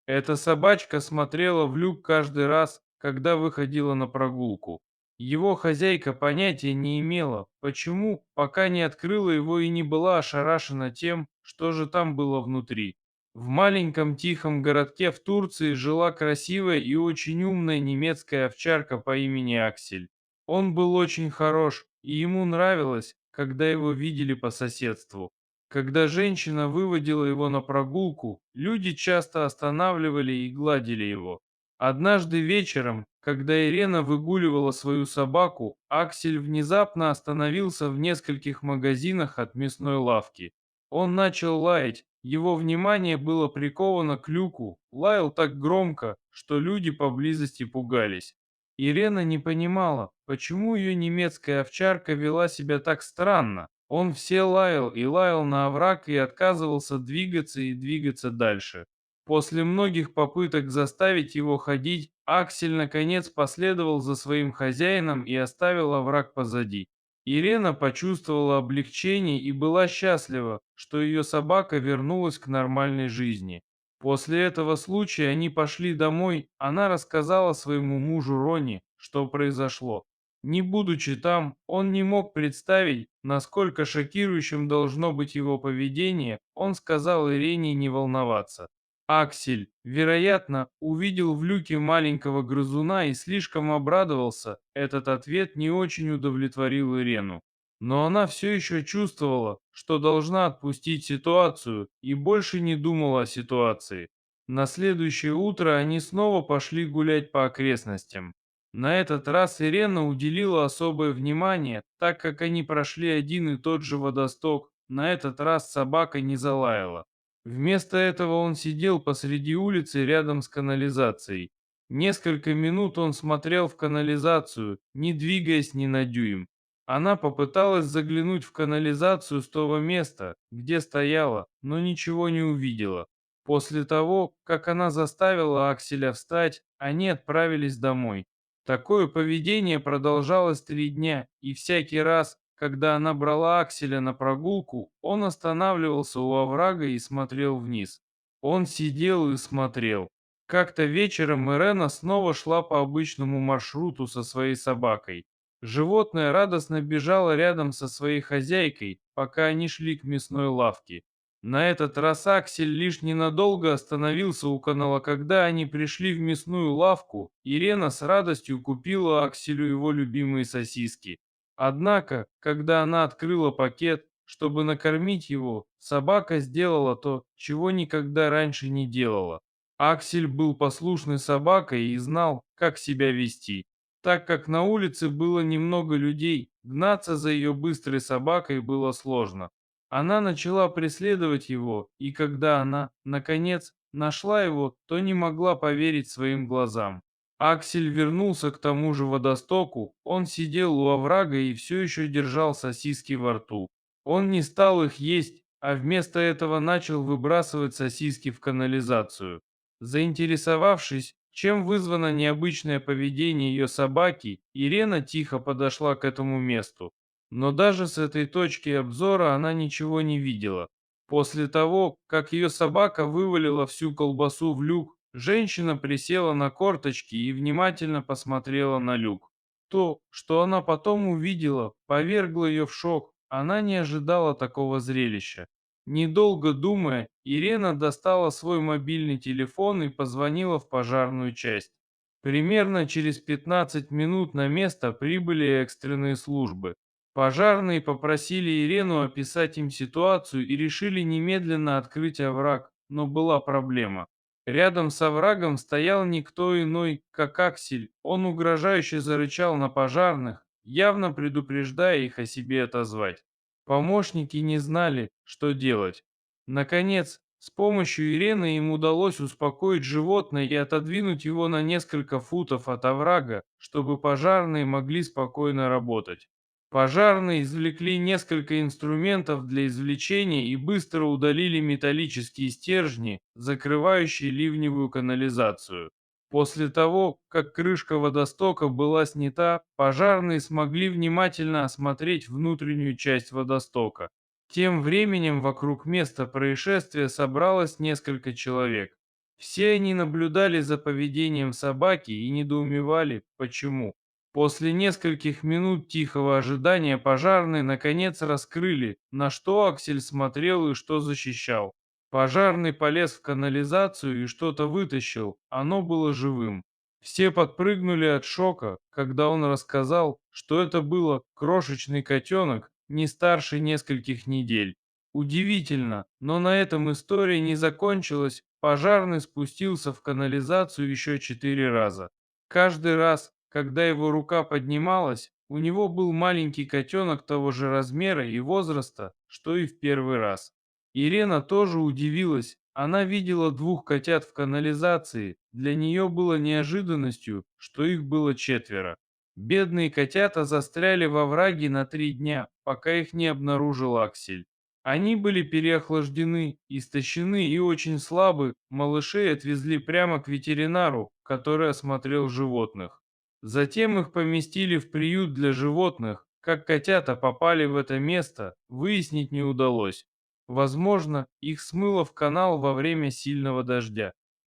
Эта собачка смотрела в люк каждый раз, когда выходила на прогулку. Его хозяйка понятия не имела, почему, пока не открыла его и не была ошарашена тем, что же там было внутри. В маленьком тихом городке в Турции жила красивая и очень умная немецкая овчарка по имени Аксель. Он был очень хорош, и ему нравилось, когда его видели по соседству. Когда женщина выводила его на прогулку, люди часто останавливали и гладили его. Однажды вечером, когда Ирена выгуливала свою собаку, Аксель внезапно остановился в нескольких магазинах от мясной лавки. Он начал лаять, его внимание было приковано к люку, лаял так громко, что люди поблизости пугались. Ирена не понимала, почему ее немецкая овчарка вела себя так странно. Он все лаял и лаял на овраг и отказывался двигаться и двигаться дальше. После многих попыток заставить его ходить, Аксель наконец последовал за своим хозяином и оставил овраг позади. Ирена почувствовала облегчение и была счастлива, что ее собака вернулась к нормальной жизни. После этого случая они пошли домой, она рассказала своему мужу Ронни, что произошло. Не будучи там, он не мог представить, насколько шокирующим должно быть его поведение, он сказал Ирене не волноваться. Аксель, вероятно, увидел в люке маленького грызуна и слишком обрадовался, этот ответ не очень удовлетворил Ирену. Но она все еще чувствовала, что должна отпустить ситуацию и больше не думала о ситуации. На следующее утро они снова пошли гулять по окрестностям. На этот раз Ирена уделила особое внимание, так как они прошли один и тот же водосток, на этот раз собака не залаяла. Вместо этого он сидел посреди улицы рядом с канализацией. Несколько минут он смотрел в канализацию, не двигаясь ни на дюйм. Она попыталась заглянуть в канализацию с того места, где стояла, но ничего не увидела. После того, как она заставила Акселя встать, они отправились домой. Такое поведение продолжалось 3 дня, и всякий раз, когда она брала Акселя на прогулку, он останавливался у оврага и смотрел вниз. Он сидел и смотрел. Как-то вечером Ирена снова шла по обычному маршруту со своей собакой. Животное радостно бежало рядом со своей хозяйкой, пока они шли к мясной лавке. На этот раз Аксель лишь ненадолго остановился у канала. Когда они пришли в мясную лавку, Ирена с радостью купила Акселю его любимые сосиски. Однако, когда она открыла пакет, чтобы накормить его, собака сделала то, чего никогда раньше не делала. Аксель был послушной собакой и знал, как себя вести. Так как на улице было немного людей, гнаться за ее быстрой собакой было сложно. Она начала преследовать его, и когда она, наконец, нашла его, то не могла поверить своим глазам. Аксель вернулся к тому же водостоку, он сидел у оврага и все еще держал сосиски во рту. Он не стал их есть, а вместо этого начал выбрасывать сосиски в канализацию. Заинтересовавшись, чем вызвано необычное поведение ее собаки, Ирена тихо подошла к этому месту. Но даже с этой точки обзора она ничего не видела. После того, как ее собака вывалила всю колбасу в люк, женщина присела на корточки и внимательно посмотрела на люк. То, что она потом увидела, повергло ее в шок. Она не ожидала такого зрелища. Недолго думая, Ирена достала свой мобильный телефон и позвонила в пожарную часть. Примерно через 15 минут на место прибыли экстренные службы. Пожарные попросили Ирену описать им ситуацию и решили немедленно открыть овраг, но была проблема. Рядом с оврагом стоял никто иной, как Аксель. Он угрожающе зарычал на пожарных, явно предупреждая их о себе отозвать. Помощники не знали, что делать. Наконец, с помощью Ирены им удалось успокоить животное и отодвинуть его на несколько футов от оврага, чтобы пожарные могли спокойно работать. Пожарные извлекли несколько инструментов для извлечения и быстро удалили металлические стержни, закрывающие ливневую канализацию. После того, как крышка водостока была снята, пожарные смогли внимательно осмотреть внутреннюю часть водостока. Тем временем вокруг места происшествия собралось несколько человек. Все они наблюдали за поведением собаки и недоумевали, почему. После нескольких минут тихого ожидания пожарные наконец раскрыли, на что Аксель смотрел и что защищал. Пожарный полез в канализацию и что-то вытащил, оно было живым. Все подпрыгнули от шока, когда он рассказал, что это было крошечный котенок, не старше нескольких недель. Удивительно, но на этом история не закончилась. Пожарный спустился в канализацию еще 4 раза. Каждый раз, когда его рука поднималась, у него был маленький котенок того же размера и возраста, что и в первый раз. Ирена тоже удивилась. Она видела двух котят в канализации. Для нее было неожиданностью, что их было четверо. Бедные котята застряли во враге на 3 дня, пока их не обнаружил Аксель. Они были переохлаждены, истощены и очень слабы. Малышей отвезли прямо к ветеринару, который осмотрел животных. Затем их поместили в приют для животных. Как котята попали в это место, выяснить не удалось. Возможно, их смыло в канал во время сильного дождя.